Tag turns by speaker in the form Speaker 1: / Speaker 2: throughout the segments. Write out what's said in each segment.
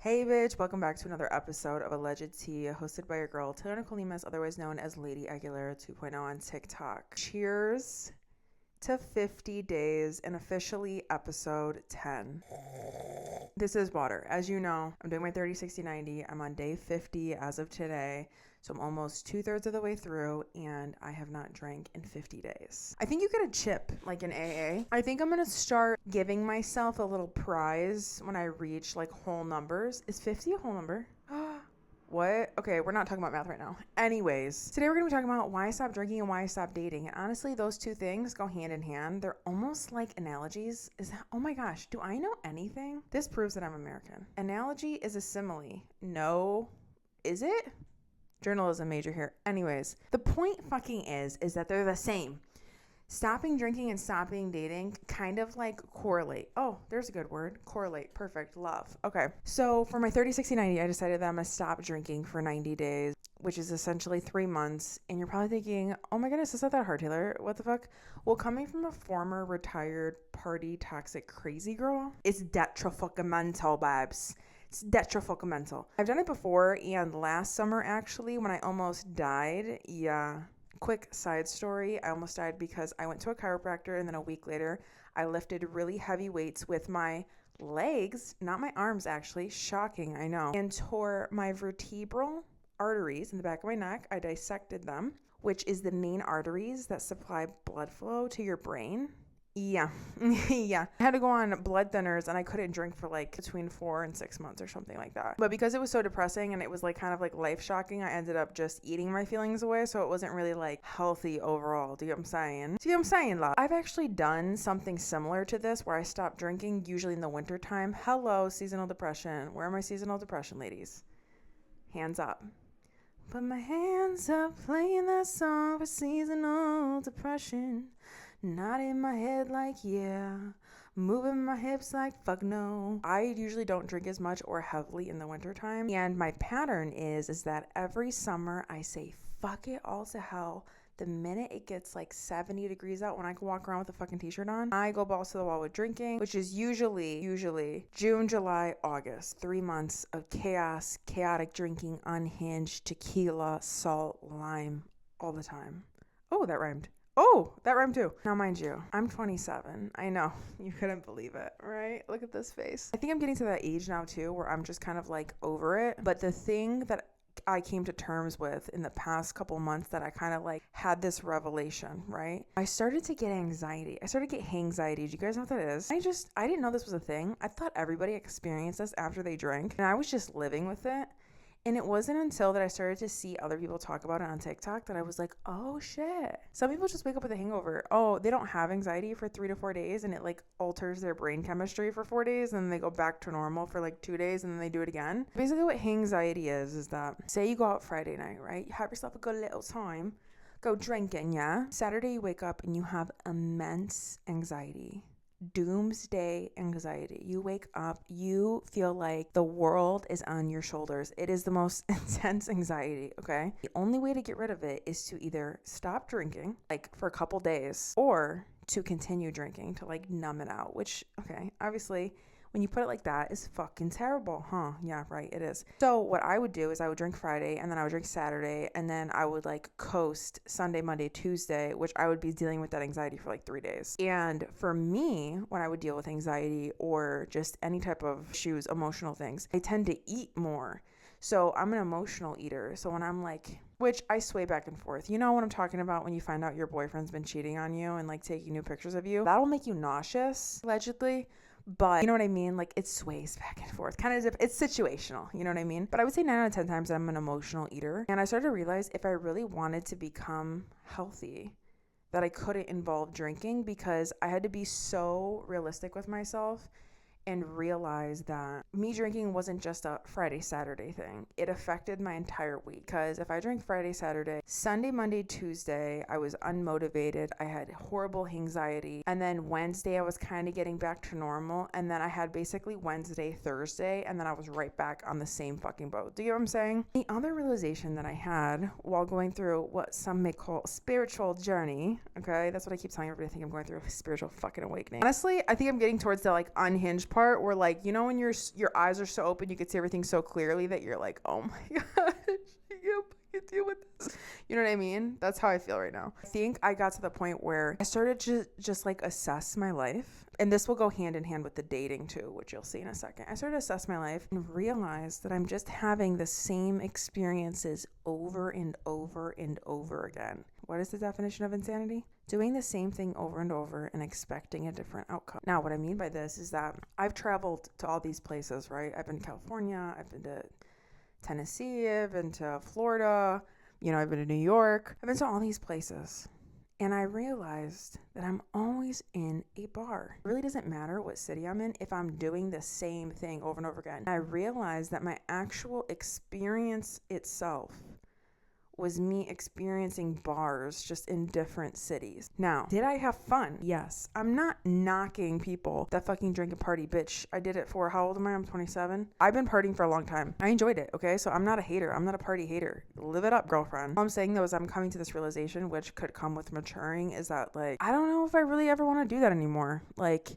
Speaker 1: Hey bitch, welcome back to another episode of Alleged Tea, hosted by your girl Taylor-Nicole, otherwise known as Lady Aguilera 2.0 on TikTok. Cheers to 50 days and officially episode 10. This is water. As you know, I'm doing my 30, 60, 90. I'm on day 50 as of today. So I'm almost 2/3 of the way through and I have not drank in 50 days. I think you get a chip like in AA. I think I'm going to start giving myself a little prize when I reach like whole numbers. Is 50 a whole number? What? Okay, we're not talking about math right now. Anyways, today we're going to be talking about why I stopped drinking and why I stopped dating. And honestly, those two things go hand in hand. They're almost like analogies. Oh my gosh, do I know anything? This proves that I'm American. Analogy is a simile. No, is it? Journalism major here. Anyways, the point fucking is that they're the same. Stopping drinking and stopping dating kind of like correlate. Oh, there's a good word. Correlate. Perfect. Love. Okay. So for my 30, 60, 90, I decided that I'm going to stop drinking for 90 days, which is essentially 3 months. And you're probably thinking, oh my goodness, it's not that hard, Taylor. What the fuck? Well, coming from a former retired party toxic crazy girl, it's detrimental, babes. It's detrimental. I've done it before, and last summer, actually, when I almost died, quick side story, I almost died because I went to a chiropractor, and then a week later, I lifted really heavy weights with my legs, not my arms, actually. Shocking, I know. And tore my vertebral arteries in the back of my neck. I dissected them, which is the main arteries that supply blood flow to your brain. Yeah. I had to go on blood thinners and I couldn't drink for like between 4 and 6 months or something like that. But because it was so depressing and it was like kind of like life shocking, I ended up just eating my feelings away. So it wasn't really like healthy overall. Do you get what I'm saying? Love? I've actually done something similar to this where I stopped drinking usually in the winter time. Hello, seasonal depression. Where are my seasonal depression ladies? Hands up. Put my hands up playing that song for seasonal depression. Not in my head like yeah, moving my hips like fuck no. I usually don't drink as much or heavily in the wintertime. And my pattern is that every summer I say fuck it all to hell. The minute it gets like 70 degrees out, when I can walk around with a fucking t-shirt on, I go balls to the wall with drinking, which is usually June, July, August. 3 months of chaos, chaotic drinking, unhinged, tequila, salt, lime, all the time. Oh, that rhymed. Oh, that rhymed too. Now, mind you, I'm 27. I know. You couldn't believe it, right? Look at this face. I think I'm getting to that age now too where I'm just kind of like over it. But the thing that I came to terms with in the past couple months that I kind of like had this revelation, right? I started to get anxiety. I started to get hangxiety. Do you guys know what that is? I didn't know this was a thing. I thought everybody experienced this after they drank, and I was just living with it. And it wasn't until that I started to see other people talk about it on TikTok that I was like, oh shit. Some people just wake up with a hangover. Oh, they don't have anxiety for 3 to 4 days and it like alters their brain chemistry for 4 days and then they go back to normal for like 2 days and then they do it again. Basically what hangxiety is that say you go out Friday night, right? You have yourself a good little time. Go drinking, yeah? Saturday you wake up and you have immense anxiety. Doomsday anxiety. You wake up, you feel like the world is on your shoulders. It is the most intense anxiety, okay? The only way to get rid of it is to either stop drinking, like for a couple days, or to continue drinking to like numb it out, which, okay, obviously, when you put it like that, is fucking terrible, huh? Yeah, right, it is. So what I would do is I would drink Friday, and then I would drink Saturday, and then I would like coast Sunday, Monday, Tuesday, which I would be dealing with that anxiety for like 3 days. And for me, when I would deal with anxiety or just any type of issues, emotional things, I tend to eat more. So I'm an emotional eater. So when I'm like, which I sway back and forth. You know what I'm talking about when you find out your boyfriend's been cheating on you and like taking new pictures of you? That'll make you nauseous, allegedly. But you know what I mean? Like it sways back and forth. Kind of, it's situational. You know what I mean? But I would say 9 out of 10 times I'm an emotional eater. And I started to realize if I really wanted to become healthy, that I couldn't involve drinking because I had to be so realistic with myself and realize that me drinking wasn't just a Friday, Saturday thing. It affected my entire week. Because if I drank Friday, Saturday, Sunday, Monday, Tuesday, I was unmotivated. I had horrible anxiety. And then Wednesday, I was kind of getting back to normal. And then I had basically Wednesday, Thursday, and then I was right back on the same fucking boat. Do you know what I'm saying? The other realization that I had while going through what some may call a spiritual journey, okay? That's what I keep telling everybody. I think I'm going through a spiritual fucking awakening. Honestly, I think I'm getting towards the like unhinged part where like, you know, when your eyes are so open, you can see everything so clearly that you're like, oh my gosh, I can deal with this. You know what I mean? That's how I feel right now. I think I got to the point where I started to just like assess my life. And this will go hand in hand with the dating too, which you'll see in a second. I started to assess my life and realized that I'm just having the same experiences over and over and over again. What is the definition of insanity? Doing the same thing over and over and expecting a different outcome. Now, what I mean by this is that I've traveled to all these places, right? I've been to California, I've been to Tennessee, I've been to Florida, you know, I've been to New York. I've been to all these places. And I realized that I'm always in a bar. It really doesn't matter what city I'm in if I'm doing the same thing over and over again. And I realized that my actual experience itself was me experiencing bars just in different cities. Now, did I have fun? Yes. I'm not knocking people that fucking drink and party, bitch. I did it for, how old am I? I'm 27. I've been partying for a long time. I enjoyed it, okay? So I'm not a hater. I'm not a party hater. Live it up, girlfriend. All I'm saying though is I'm coming to this realization, which could come with maturing, is that like, I don't know if I really ever want to do that anymore. Like,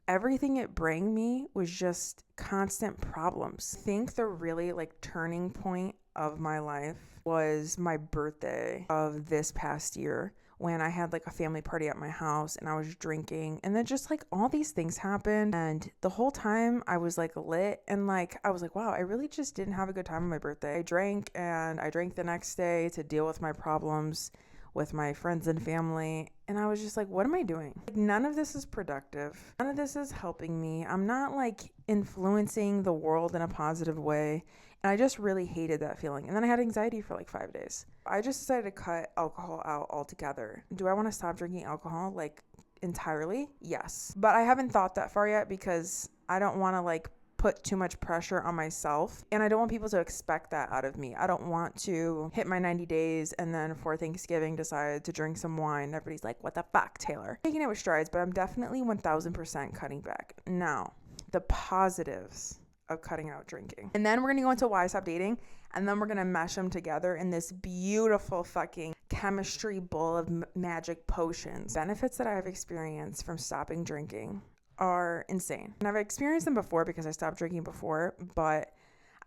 Speaker 1: everything it bring me was just constant problems. I think the really like turning point of my life was my birthday of this past year, when I had like a family party at my house and I was drinking, and then just like all these things happened, and the whole time I was like lit, and like I was like, wow, I really just didn't have a good time on my birthday. I drank, and I drank the next day to deal with my problems with my friends and family, and I was just like, what am I doing? Like, none of this is productive. None of this is helping me. I'm not like influencing the world in a positive way. And I just really hated that feeling. And then I had anxiety for like 5 days. I just decided to cut alcohol out altogether. Do I want to stop drinking alcohol like entirely? Yes. But I haven't thought that far yet, because I don't want to like put too much pressure on myself, and I don't want people to expect that out of me. I don't want to hit my 90 days and then for Thanksgiving decide to drink some wine. Everybody's like, what the fuck, Taylor? Taking it with strides, but I'm definitely 1000% cutting back. Now, the positives of cutting out drinking. And then we're gonna go into why I stopped dating, and then we're gonna mesh them together in this beautiful fucking chemistry bowl of magic potions. Benefits that I have experienced from stopping drinking are insane. And I've experienced them before because I stopped drinking before, but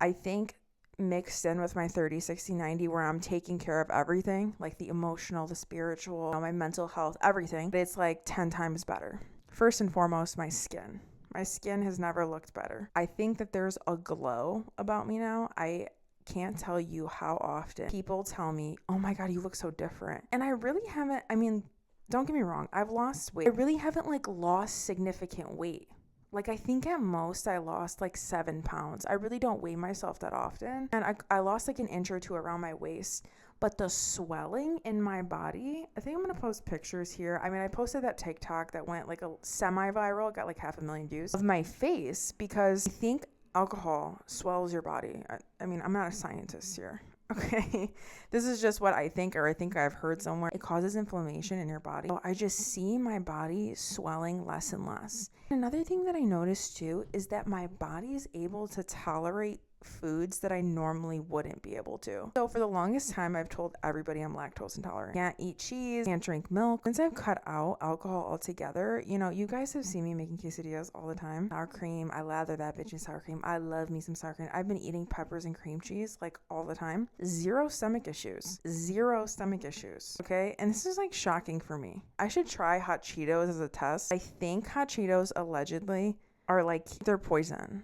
Speaker 1: I think mixed in with my 30, 60, 90, where I'm taking care of everything, like the emotional, the spiritual, my mental health, everything, but it's like 10 times better. First and foremost, my skin. My skin has never looked better. I think that there's a glow about me now. I can't tell you how often people tell me, oh my God, you look so different. And I really haven't, I mean, don't get me wrong, I've lost weight. I really haven't like lost significant weight. Like, I think at most I lost like 7 pounds. I really don't weigh myself that often. And I lost like an inch or two around my waist. But the swelling in my body, I think I'm going to post pictures here. I mean, I posted that TikTok that went like a semi-viral, got like 500,000 views, of my face, because I think alcohol swells your body. I mean, I'm not a scientist here. Okay, this is just what I think, or I think I've heard somewhere. It causes inflammation in your body. So I just see my body swelling less and less. Another thing that I noticed too is that my body is able to tolerate foods that I normally wouldn't be able to. So for the longest time, I've told everybody I'm lactose intolerant. Can't eat cheese, can't drink milk. Since I've cut out alcohol altogether, you know, you guys have seen me making quesadillas all the time. Sour cream, I lather that bitch in sour cream. I love me some sour cream. I've been eating peppers and cream cheese like all the time. Zero stomach issues. Zero stomach issues. Okay, and this is like shocking for me. I should try hot Cheetos as a test. I think hot Cheetos allegedly are like, they're poison.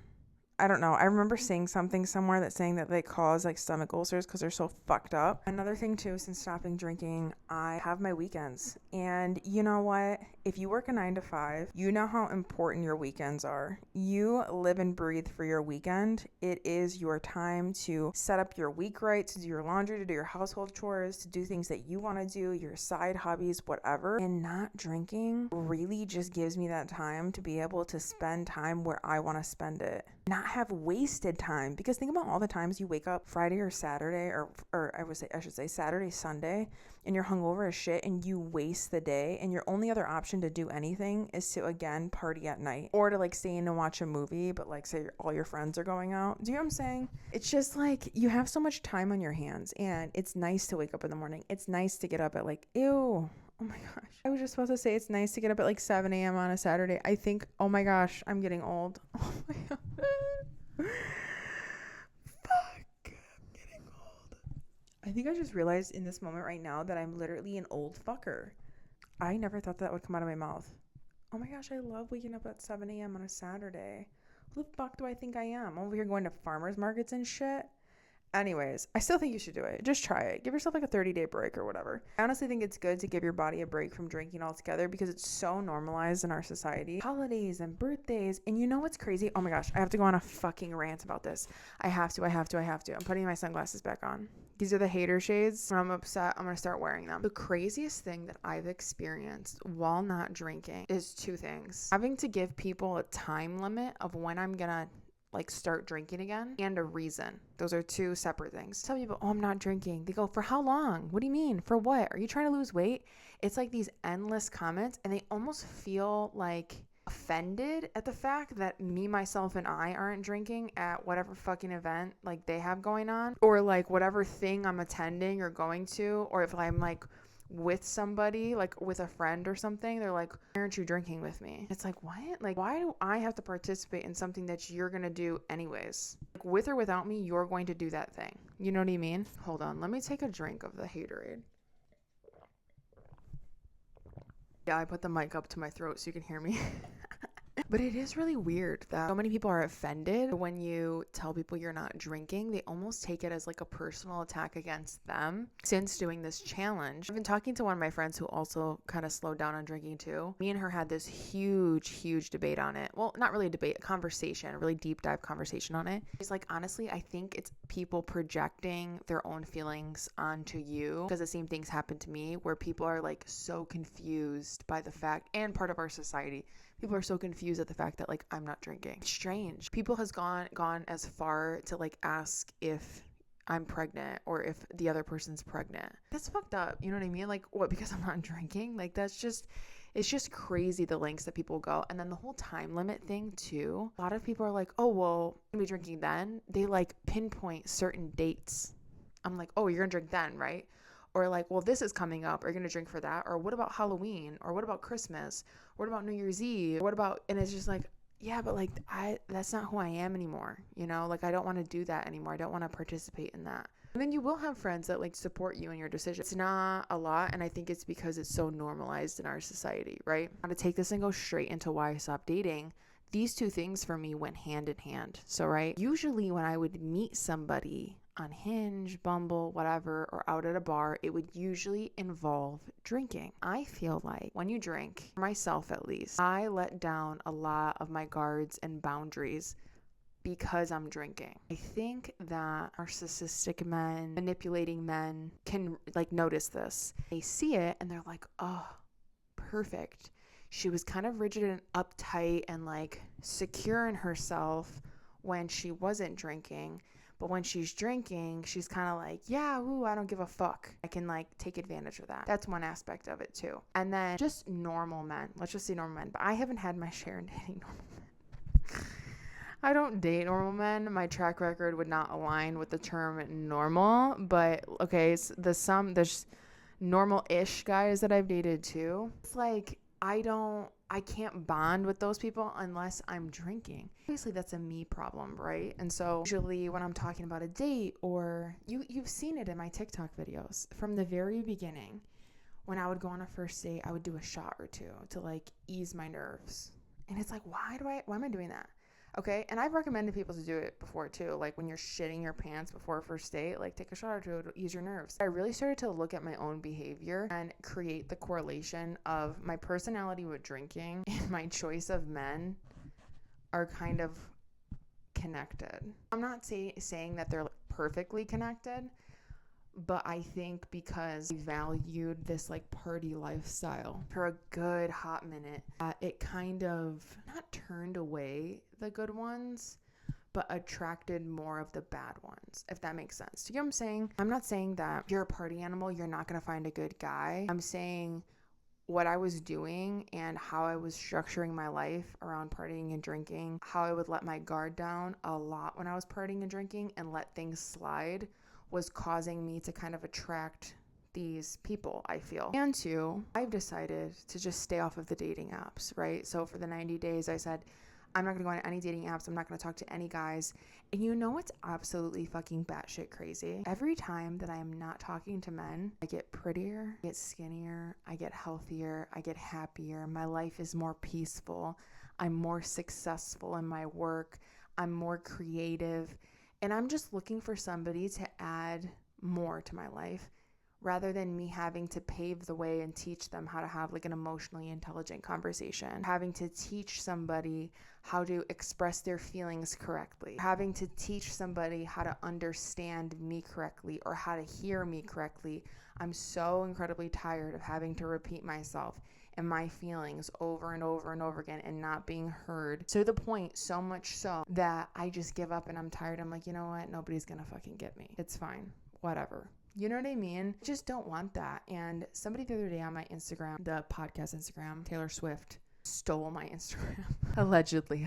Speaker 1: I don't know. I remember seeing something somewhere that's saying that they cause like stomach ulcers because they're so fucked up. Another thing too, since stopping drinking, I have my weekends. And you know what? If you work a 9 to 5, you know how important your weekends are. You live and breathe for your weekend. It is your time to set up your week right, to do your laundry, to do your household chores, to do things that you want to do, your side hobbies, whatever. And not drinking really just gives me that time to be able to spend time where I want to spend it. Not have wasted time, because think about all the times you wake up Friday or Saturday, or I should say Saturday, Sunday, and you're hungover as shit and you waste the day, and your only other option to do anything is to again party at night, or to like stay in and watch a movie, but like say all your friends are going out. Do you know what I'm saying? It's just like you have so much time on your hands, and it's nice to wake up in the morning. It's nice to get up at like, ew, Oh my gosh. I was just supposed to say it's nice to get up at like 7 a.m. on a Saturday. I think, oh my gosh, I'm getting old. Oh my god. Fuck. I'm getting old. I think I just realized in this moment right now that I'm literally an old fucker. I never thought that would come out of my mouth. Oh my gosh, I love waking up at 7 a.m. on a Saturday. Who the fuck do I think I am? I'm over here going to farmers markets and shit. Anyways, I still think you should do it. Just try it. Give yourself like a 30-day break or whatever. I honestly think it's good to give your body a break from drinking altogether because it's so normalized in our society. Holidays and birthdays. And you know what's crazy? Oh my gosh, I have to go on a fucking rant about this. I have to. I'm putting my sunglasses back on. These are the hater shades. When I'm upset, I'm going to start wearing them. The craziest thing that I've experienced while not drinking is two things. Having to give people a time limit of when I'm going to like start drinking again and a reason. Those are two separate things. Tell people, oh, I'm not drinking. They go, for how long? What do you mean? For what? Are you trying to lose weight? It's like these endless comments and they almost feel like offended at the fact that me, myself, and I aren't drinking at whatever fucking event like they have going on or like whatever thing I'm attending or going to, or if I'm like with somebody, like with a friend or something, they're like, why aren't you drinking with me? It's like, what? Like, why do I have to participate in something that you're gonna do anyways? Like, with or without me, you're going to do that thing. You know what I mean? Hold on, let me take a drink of the Haterade. Yeah, I put the mic up to my throat so you can hear me. But it is really weird that so many people are offended when you tell people you're not drinking. They almost take it as like a personal attack against them. Since doing this challenge, I've been talking to one of my friends who also kind of slowed down on drinking too. Me and her had this huge debate on it. Well, not really a debate, a conversation, a really deep dive conversation on it. It's like, honestly, I think it's people projecting their own feelings onto you because the same things happen to me where people are like so confused by the fact, and part of our society, people are so confused at the fact that like I'm not drinking. It's strange. People has gone as far to like ask if I'm pregnant or if the other person's pregnant. That's fucked up. You know what I mean? Like, what, because I'm not drinking? Like, it's just crazy the lengths that people go. And then the whole time limit thing too. A lot of people are like, oh, well, I'm gonna be drinking then. They like pinpoint certain dates. I'm like, oh, you're gonna drink then, right? Or like, well, this is coming up. Are you going to drink for that? Or what about Halloween? Or what about Christmas? What about New Year's Eve? What about, and it's just like, yeah, but like, that's not who I am anymore. You know, like I don't want to do that anymore. I don't want to participate in that. And then you will have friends that like support you in your decision. It's not a lot. And I think it's because it's so normalized in our society, right? Now to take this and go straight into why I stopped dating. These two things for me went hand in hand. So, right, usually when I would meet somebody on Hinge, Bumble, whatever, or out at a bar, it would usually involve drinking. I feel like when you drink, for myself at least, I let down a lot of my guards and boundaries because I'm drinking. I think that narcissistic men, manipulating men can like notice this. They see it and they're like, oh, perfect. She was kind of rigid and uptight and like secure in herself when she wasn't drinking. But when she's drinking, she's kind of like, yeah, ooh, I don't give a fuck. I can like take advantage of that. That's one aspect of it too. And then just normal men. Let's just say normal men. But I haven't had my share in dating normal men. I don't date normal men. My track record would not align with the term normal. But okay, so there's normal-ish guys that I've dated too. It's like, I can't bond with those people unless I'm drinking. Obviously, that's a me problem, right? And so usually when I'm talking about a date, or you've seen it in my TikTok videos from the very beginning, when I would go on a first date, I would do a shot or two to like ease my nerves. And it's like, why am I doing that? Okay, and I've recommended people to do it before too, like when you're shitting your pants before a first date, like take a shot or two to ease your nerves. I really started to look at my own behavior and create the correlation of my personality with drinking and my choice of men are kind of connected. I'm not saying that they're perfectly connected, but I think because I valued this like party lifestyle for a good hot minute, it kind of not turned away the good ones, but attracted more of the bad ones, if that makes sense. Do you get what I'm saying? I'm not saying that if you're a party animal, you're not going to find a good guy. I'm saying what I was doing and how I was structuring my life around partying and drinking, how I would let my guard down a lot when I was partying and drinking and let things slide, was causing me to kind of attract these people, I feel. And two, I've decided to just stay off of the dating apps, right? So for the 90 days, I said, I'm not going to go on any dating apps. I'm not going to talk to any guys. And you know what's absolutely fucking batshit crazy? Every time that I am not talking to men, I get prettier, I get skinnier, I get healthier, I get happier. My life is more peaceful. I'm more successful in my work. I'm more creative. And I'm just looking for somebody to add more to my life, rather than me having to pave the way and teach them how to have like an emotionally intelligent conversation, having to teach somebody how to express their feelings correctly, having to teach somebody how to understand me correctly or how to hear me correctly. I'm so incredibly tired of having to repeat myself and my feelings over and over and over again and not being heard, to the point so much so that I just give up and I'm tired. I'm like, you know what? Nobody's gonna fucking get me. It's fine. Whatever. You know what I mean? I just don't want that. And somebody the other day on my Instagram, the podcast Instagram, Taylor Swift, stole my Instagram. Allegedly.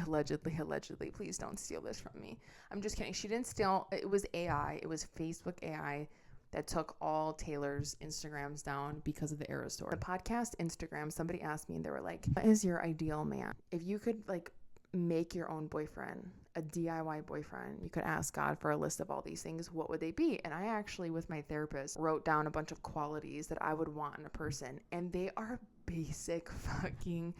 Speaker 1: Please don't steal this from me. I'm just kidding. She didn't steal. It was AI. It was Facebook AI that took all Taylor's Instagrams down because of the Era Store. The podcast Instagram, somebody asked me and they were like, what is your ideal man? If you could like make your own boyfriend, a DIY boyfriend, you could ask God for a list of all these things, what would they be? And I actually, with my therapist, wrote down a bunch of qualities that I would want in a person, and they are basic fucking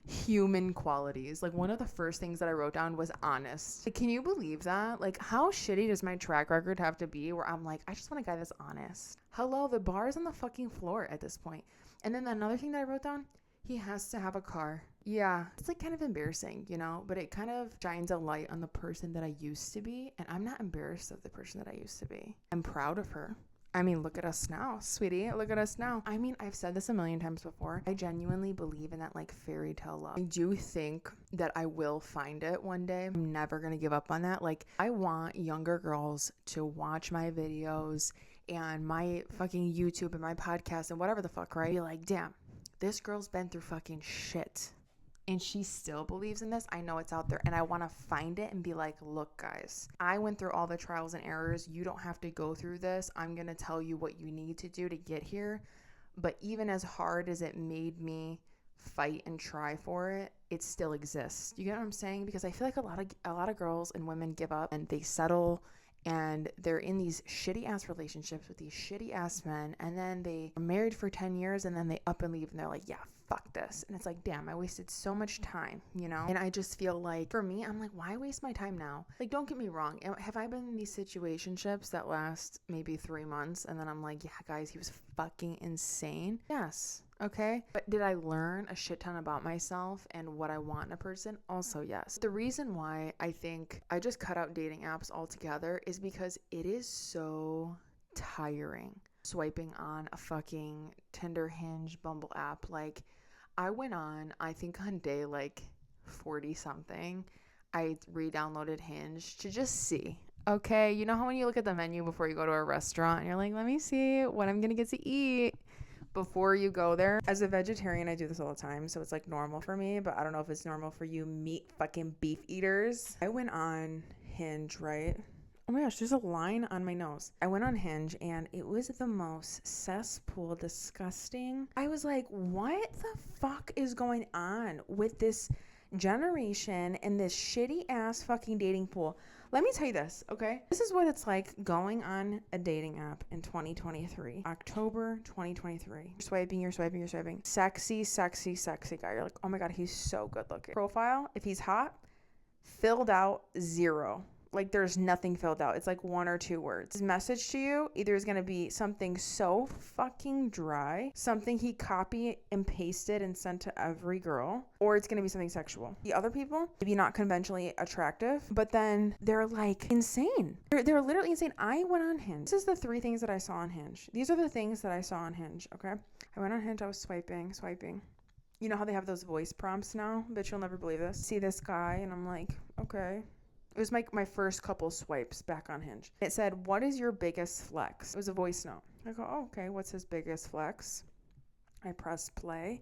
Speaker 1: human qualities. Like, one of the first things that I wrote down was honest. Like, can you believe that? Like, how shitty does my track record have to be where I'm like, I just want a guy that's honest? Hello, the bar is on the fucking floor at this point. And then another thing that I wrote down, he has to have a car. Yeah, it's like kind of embarrassing, you know, but it kind of shines a light on the person that I used to be. And I'm not embarrassed of the person that I used to be. I'm proud of her. I mean, look at us now, sweetie. Look at us now. I mean, I've said this a million times before. I genuinely believe in that like fairy tale love. I do think that I will find it one day. I'm never going to give up on that. Like, I want younger girls to watch my videos and my fucking YouTube and my podcast and whatever the fuck, right? Be like, damn, this girl's been through fucking shit and she still believes in this. I know it's out there and I want to find it and be like, look guys, I went through all the trials and errors. You don't have to go through this. I'm going to tell you what you need to do to get here. But even as hard as it made me fight and try for it, it still exists. You get what I'm saying? Because I feel like a lot of girls and women give up and they settle and they're in these shitty ass relationships with these shitty ass men, and then they are married for 10 years and then they up and leave and they're like, yeah, fuck this. And it's like, damn, I wasted so much time, you know? And I just feel like, for me, I'm like, why waste my time now? Like, don't get me wrong. Have I been in these situationships that last maybe 3 months and then I'm like, yeah, guys, he was fucking insane? Yes. Okay. But did I learn a shit ton about myself and what I want in a person? Also, yes. The reason why I think I just cut out dating apps altogether is because it is so tiring swiping on a fucking Tinder, Hinge, Bumble app. Like, I went on, I think on day like 40 something, I re-downloaded Hinge to just see. Okay. You know how when you look at the menu before you go to a restaurant and you're like, let me see what I'm going to get to eat before you go there. As a vegetarian, I do this all the time, so it's like normal for me, but I don't know if it's normal for you fucking beef eaters. I went on Hinge, right? Oh my gosh, there's a line on my nose. I went on Hinge and it was the most cesspool, disgusting. I was like, what the fuck is going on with this generation and this shitty ass fucking dating pool? Let me tell you this, okay? This is what it's like going on a dating app in 2023, October 2023. You're swiping. Sexy guy. You're like, oh my God, he's so good looking. Profile, if he's hot, filled out 0. Like, there's nothing filled out. It's like 1 or 2 words. His message to you either is going to be something so fucking dry, something he copied and pasted and sent to every girl, or it's going to be something sexual. The other people, maybe not conventionally attractive, but then they're like insane. They're literally insane. I went on Hinge. This is the 3 things that I saw on Hinge. These are the things that I saw on Hinge, okay? I went on Hinge. I was swiping. You know how they have those voice prompts now? Bitch, you'll never believe this. See this guy, and I'm like, okay. It was my first couple swipes back on Hinge. It said, what is your biggest flex? It was a voice note. I go, oh, okay, what's his biggest flex? I press play.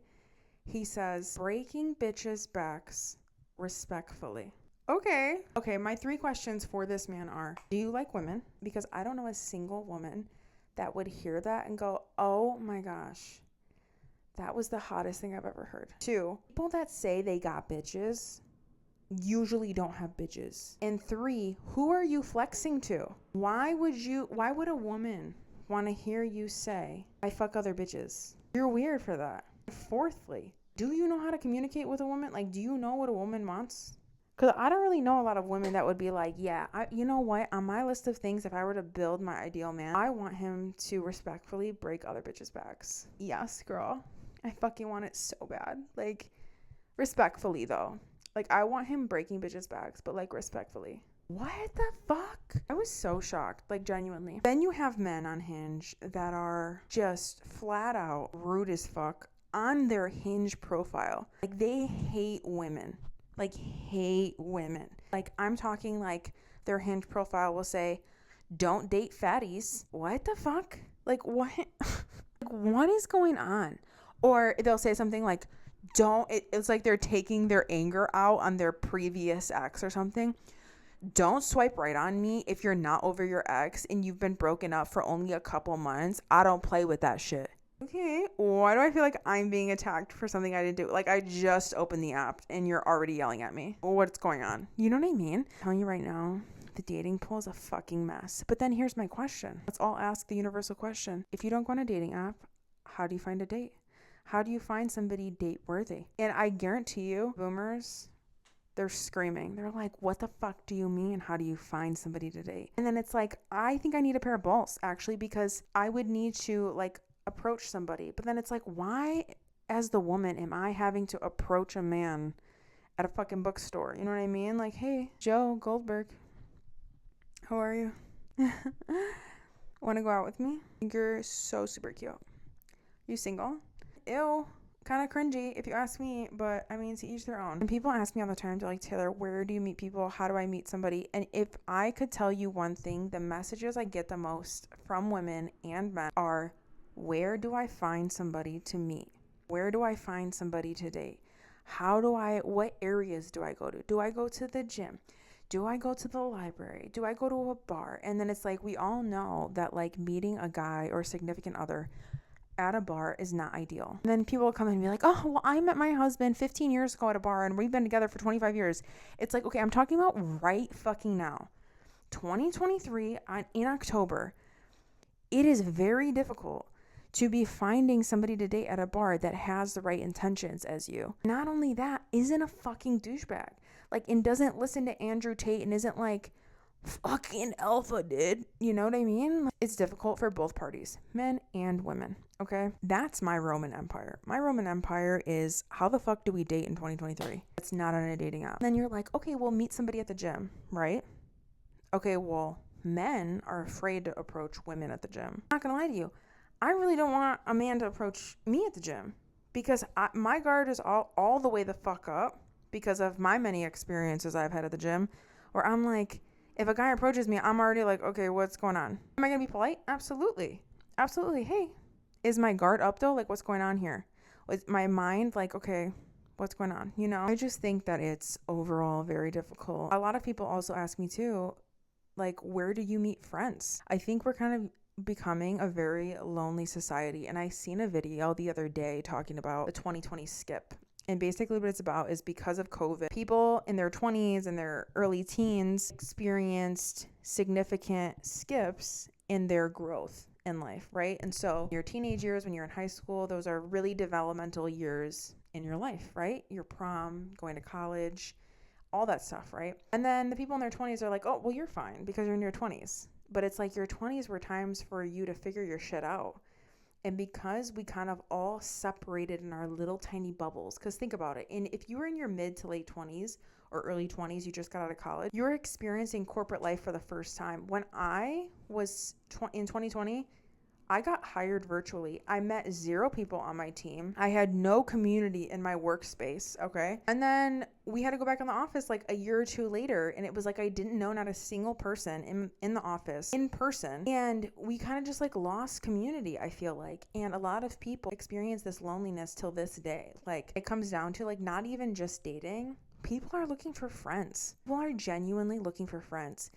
Speaker 1: He says, breaking bitches' backs respectfully. Okay, my 3 questions for this man are, do you like women? Because I don't know a single woman that would hear that and go, oh my gosh, that was the hottest thing I've ever heard. 2, people that say they got bitches usually don't have bitches. And 3, who are you flexing to? Why would a woman want to hear you say, I fuck other bitches? You're weird for that. 4thly, do you know how to communicate with a woman? Like, do you know what a woman wants? Because I don't really know a lot of women that would be like, yeah, you know what? On my list of things, if I were to build my ideal man, I want him to respectfully break other bitches' backs. Yes, girl. I fucking want it so bad. Like, respectfully, though. Like, I want him breaking bitches' backs, but, like, respectfully. What the fuck? I was so shocked, like, genuinely. Then you have men on Hinge that are just flat out rude as fuck on their Hinge profile. Like, they hate women. Like, hate women. Like, I'm talking like their Hinge profile will say, don't date fatties. What the fuck? Like, what? Like, what is going on? Or they'll say something like, it's like they're taking their anger out on their previous ex or something. Don't swipe right on me if you're not over your ex and you've been broken up for only a couple months. I don't play with that shit. Okay, why do I feel like I'm being attacked for something I didn't do? Like, I just opened the app and you're already yelling at me. What's going on? You know what I mean? I'm telling you right now, the dating pool is a fucking mess. But then here's my question. Let's all ask the universal question. If you don't go on a dating app, how do you find a date? How do you find somebody date worthy? And I guarantee you, boomers, they're screaming. They're like, what the fuck do you mean? How do you find somebody to date? And then it's like, I think I need a pair of balls, actually, because I would need to, like, approach somebody. But then it's like, why, as the woman, am I having to approach a man at a fucking bookstore? You know what I mean? Like, hey, Joe Goldberg, how are you? Want to go out with me? You're so super cute. You single? Ew. Kind of cringy if you ask me, but I mean, to each their own. And people ask me all the time, they're like, Taylor, where do you meet people? How do I meet somebody? And if I could tell you one thing, the messages I get the most from women and men are, where do I find somebody to meet? Where do I find somebody to date? What areas do I go to? Do I go to the gym? Do I go to the library? Do I go to a bar? And then it's like, we all know that, like, meeting a guy or significant other at a bar is not ideal. And then people will come in and be like, oh, well, I met my husband 15 years ago at a bar and we've been together for 25 years. It's like, okay, I'm talking about right fucking now. 2023 in October, it is very difficult to be finding somebody to date at a bar that has the right intentions as you. Not only that, isn't a fucking douchebag. Like, and doesn't listen to Andrew Tate and isn't like, fucking alpha, dude. You know what I mean? It's difficult for both parties, men and women. Okay? That's my Roman Empire. My Roman Empire is, how the fuck do we date in 2023? It's not on a dating app. And then you're like, okay, we'll meet somebody at the gym, right? Okay, well, men are afraid to approach women at the gym. I'm not gonna lie to you. I really don't want a man to approach me at the gym because my guard is all the way the fuck up because of my many experiences I've had at the gym where I'm like, if a guy approaches me, I'm already like, okay, what's going on? Am I going to be polite? Absolutely. Absolutely. Hey, is my guard up though? Like, what's going on here? Was my mind like, okay, what's going on? You know, I just think that it's overall very difficult. A lot of people also ask me too, like, where do you meet friends? I think we're kind of becoming a very lonely society. And I seen a video the other day talking about the 2020 skip. And basically what it's about is because of COVID, people in their 20s and their early teens experienced significant skips in their growth in life, right? And so your teenage years, when you're in high school, those are really developmental years in your life, right? Your prom, going to college, all that stuff, right? And then the people in their 20s are like, oh, well, you're fine because you're in your 20s. But it's like your 20s were times for you to figure your shit out. And because we kind of all separated in our little tiny bubbles, because think about it. And if you were in your mid to late 20s or early 20s, you just got out of college, you're experiencing corporate life for the first time. When I was in 2020, I got hired virtually. I met 0 people on my team. I had no community in my workspace, okay? And then we had to go back in the office like a year or 2 later, and it was like I didn't know not a single person in the office in person. And we kind of just like lost community, I feel like. And a lot of people experience this loneliness till this day. Like, it comes down to like not even just dating. People are looking for friends. People are genuinely looking for friends.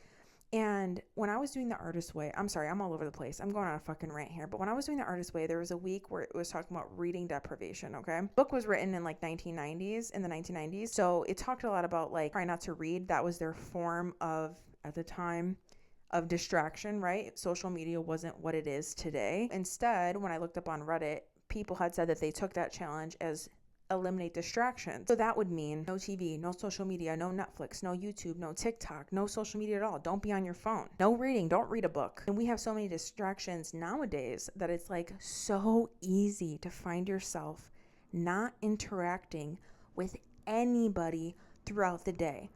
Speaker 1: And when I was doing the artist way, I'm sorry, I'm all over the place. I'm going on a fucking rant here. But when I was doing the artist way, there was a week where it was talking about reading deprivation, okay? The book was written in like in the 1990s. So it talked a lot about like trying not to read. That was their form of, at the time, of distraction, right? Social media wasn't what it is today. Instead, when I looked up on Reddit, people had said that they took that challenge as eliminate distractions. So that would mean no TV, no social media, no Netflix, no YouTube, no TikTok, no social media at all. Don't be on your phone. No reading. Don't read a book. And we have so many distractions nowadays that it's like so easy to find yourself not interacting with anybody throughout the day.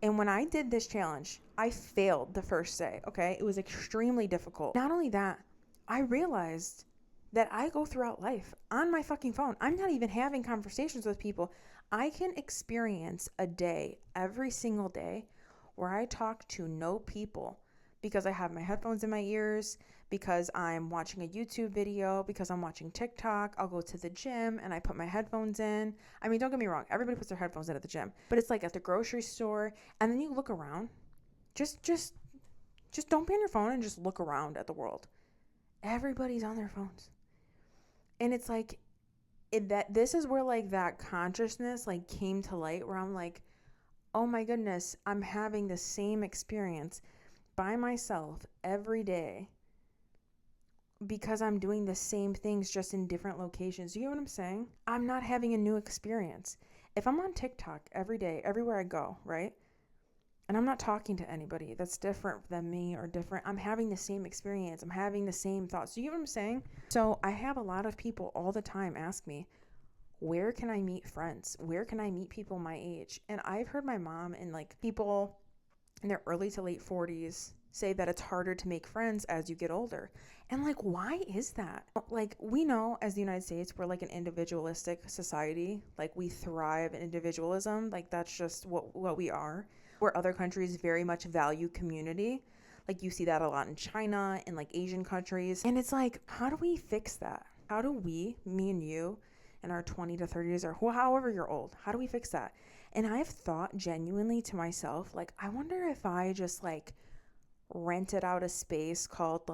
Speaker 1: And when I did this challenge, I failed the first day, okay? It was extremely difficult. Not only that, I realized that I go throughout life on my fucking phone. I'm not even having conversations with people. I can experience a day every single day where I talk to no people because I have my headphones in my ears, because I'm watching a YouTube video, because I'm watching TikTok. I'll go to the gym and I put my headphones in. I mean, don't get me wrong. Everybody puts their headphones in at the gym, but it's like at the grocery store, and then you look around. Just don't be on your phone and just look around at the world. Everybody's on their phones. And it's like this is where like that consciousness like came to light, where I'm like, oh my goodness, I'm having the same experience by myself every day because I'm doing the same things just in different locations. You know what I'm saying? I'm not having a new experience. If I'm on TikTok every day, everywhere I go, right? And I'm not talking to anybody that's different than me or different. I'm having the same experience. I'm having the same thoughts. Do you get what I'm saying? So I have a lot of people all the time ask me, where can I meet friends? Where can I meet people my age? And I've heard my mom and like people in their early to late 40s say that it's harder to make friends as you get older. And like, why is that? Like, we know as the United States, we're like an individualistic society. Like, we thrive in individualism. Like, that's just what we are. Where other countries very much value community. Like, you see that a lot in China and like Asian countries. And it's like, how do we fix that? How do we, me and you, in our 20 to 30s or however you're old, how do we fix that? And I've thought genuinely to myself, like, I wonder if I just like rented out a space called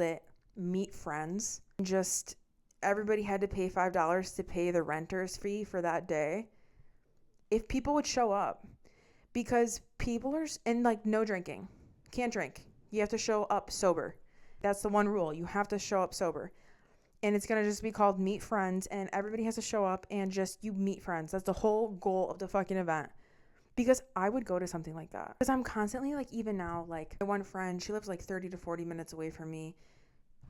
Speaker 1: it Meet Friends. Just everybody had to pay $5 to pay the renter's fee for that day. If people would show up. Because people are, and like no drinking. Can't drink. You have to show up sober. That's the one rule. You have to show up sober. And it's going to just be called Meet Friends. And everybody has to show up and just you meet friends. That's the whole goal of the fucking event. Because I would go to something like that. Because I'm constantly like, even now, like my one friend, she lives like 30 to 40 minutes away from me.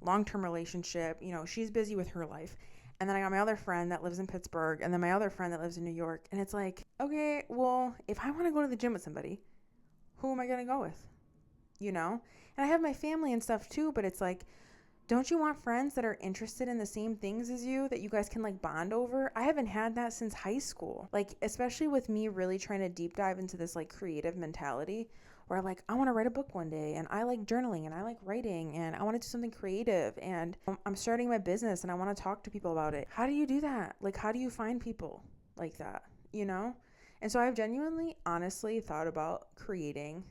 Speaker 1: Long-term relationship. You know, she's busy with her life. And then I got my other friend that lives in Pittsburgh, and then my other friend that lives in New York. And it's like, okay, well, if I want to go to the gym with somebody, who am I going to go with? You know? And I have my family and stuff too, but it's like, don't you want friends that are interested in the same things as you, that you guys can like bond over? I haven't had that since high school. Like, especially with me really trying to deep dive into this like creative mentality where like, I want to write a book one day, and I like journaling, and I like writing, and I want to do something creative, and I'm starting my business and I want to talk to people about it. How do you do that? Like, how do you find people like that, you know? And so I've genuinely, honestly thought about creating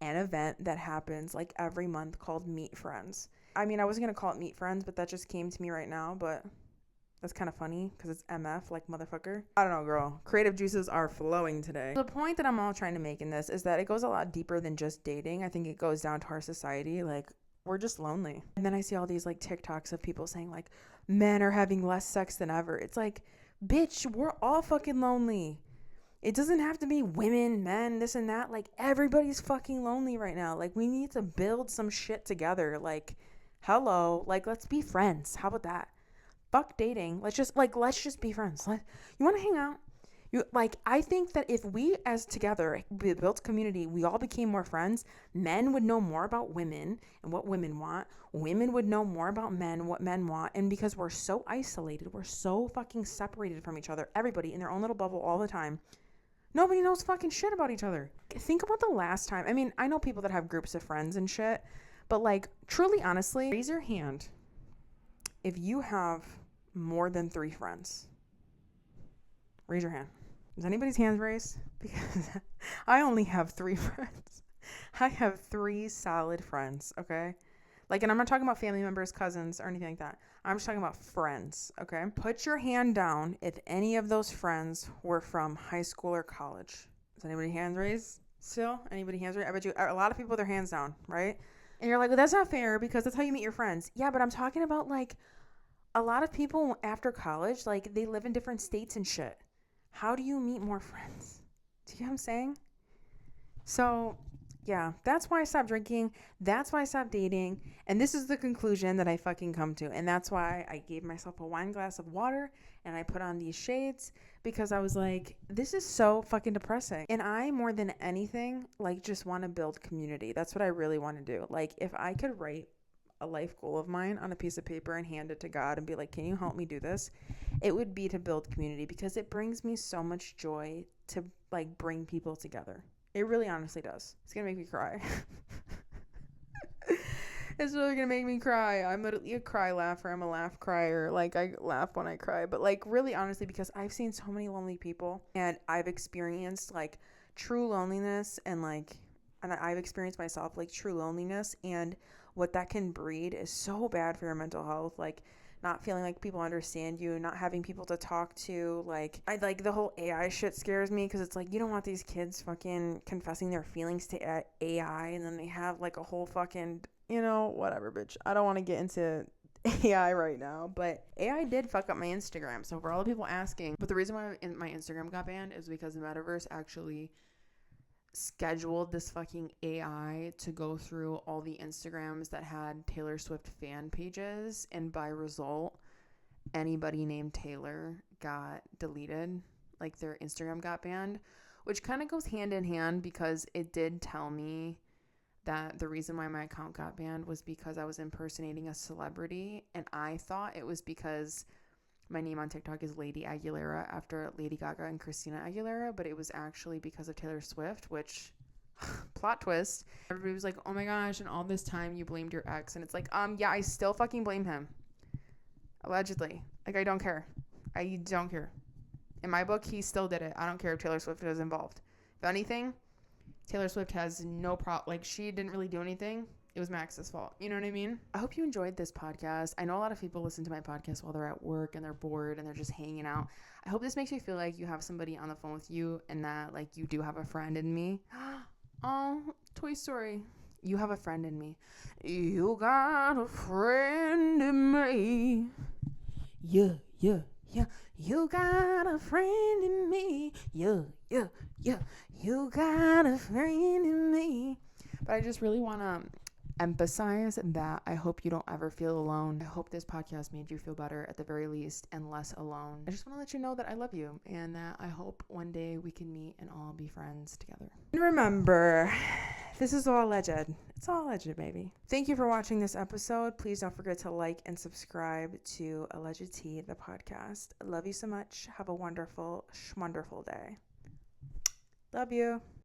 Speaker 1: an event that happens like every month called Meet Friends. I mean, I wasn't going to call it Meet Friends, but that just came to me right now, but that's kind of funny because it's MF, like motherfucker. I don't know, girl. Creative juices are flowing today. The point that I'm all trying to make in this is that it goes a lot deeper than just dating. I think it goes down to our society. Like, we're just lonely. And then I see all these like TikToks of people saying like, men are having less sex than ever. It's like, bitch, we're all fucking lonely. It doesn't have to be women, men, this and that. Like, everybody's fucking lonely right now. Like, we need to build some shit together. Like, hello. Like, let's be friends. How about that? Fuck dating. Let's just be friends. You want to hang out? I think that if we as together we built community, we all became more friends, men would know more about women and what women want. Women would know more about men, what men want. And because we're so isolated, we're so fucking separated from each other, everybody in their own little bubble all the time, nobody knows fucking shit about each other. Think about the last time. I mean, I know people that have groups of friends and shit, but like, truly, honestly, raise your hand if you have more than 3 friends. Raise your hand. Is anybody's hands raised? Because I only have 3 friends. I have 3 solid friends, okay? Like, and I'm not talking about family members, cousins, or anything like that. I'm just talking about friends, okay? Put your hand down if any of those friends were from high school or college. Is anybody hands raised still? Anybody hands raised? I bet you a lot of people with their hands down, right? And you're like, well, that's not fair because that's how you meet your friends. Yeah, but I'm talking about like a lot of people after college, like they live in different states and shit. How do you meet more friends? Do you know what I'm saying? So, yeah, that's why I stopped drinking. That's why I stopped dating. And this is the conclusion that I fucking come to. And that's why I gave myself a wine glass of water and I put on these shades because I was like, this is so fucking depressing. And I, more than anything, like just want to build community. That's what I really want to do. Like, if I could write a life goal of mine on a piece of paper and hand it to God and be like, can you help me do this? It would be to build community because it brings me so much joy to like bring people together. It really honestly does. It's going to make me cry. It's really going to make me cry. I'm literally a cry laugher. I'm a laugh crier. Like, I laugh when I cry. But, like, really honestly, because I've seen so many lonely people and I've experienced, like, true loneliness and, like, and I've experienced myself, like, true loneliness. And what that can breed is so bad for your mental health. Like, not feeling like people understand you, not having people to talk to. Like, I like the whole AI shit scares me because it's like, you don't want these kids fucking confessing their feelings to AI and then they have like a whole fucking, you know, whatever, bitch. I don't want to get into AI right now, but AI did fuck up my Instagram. So for all the people asking, but the reason why my Instagram got banned is because the metaverse actually scheduled this fucking AI to go through all the Instagrams that had Taylor Swift fan pages, and by result, anybody named Taylor got deleted, like their Instagram got banned, which kind of goes hand in hand because it did tell me that the reason why my account got banned was because I was impersonating a celebrity, and I thought it was because my name on TikTok is Lady Aguilera after Lady Gaga and Christina Aguilera, but it was actually because of Taylor Swift, which, plot twist. Everybody was like, oh my gosh, and all this time you blamed your ex. And it's like, yeah, I still fucking blame him. Allegedly. Like, I don't care. I don't care. In my book, he still did it. I don't care if Taylor Swift was involved. If anything, Taylor Swift has no problem. Like, she didn't really do anything. It was Max's fault. You know what I mean? I hope you enjoyed this podcast. I know a lot of people listen to my podcast while they're at work and they're bored and they're just hanging out. I hope this makes you feel like you have somebody on the phone with you and that, like, you do have a friend in me. Oh, Toy Story. You have a friend in me. You got a friend in me. Yeah, yeah, yeah. You got a friend in me. Yeah, yeah, yeah. You got a friend in me. But I just really want to emphasize that I hope you don't ever feel alone. I hope this podcast made you feel better at the very least and less alone. I just want to let you know that I love you and that I hope one day we can meet and all be friends together. And remember, this is all alleged. It's all alleged, baby. Thank you for watching this episode. Please don't forget to like and subscribe to Alleged Tea, the podcast. I love you so much. Have a wonderful, schmonderful day. Love you.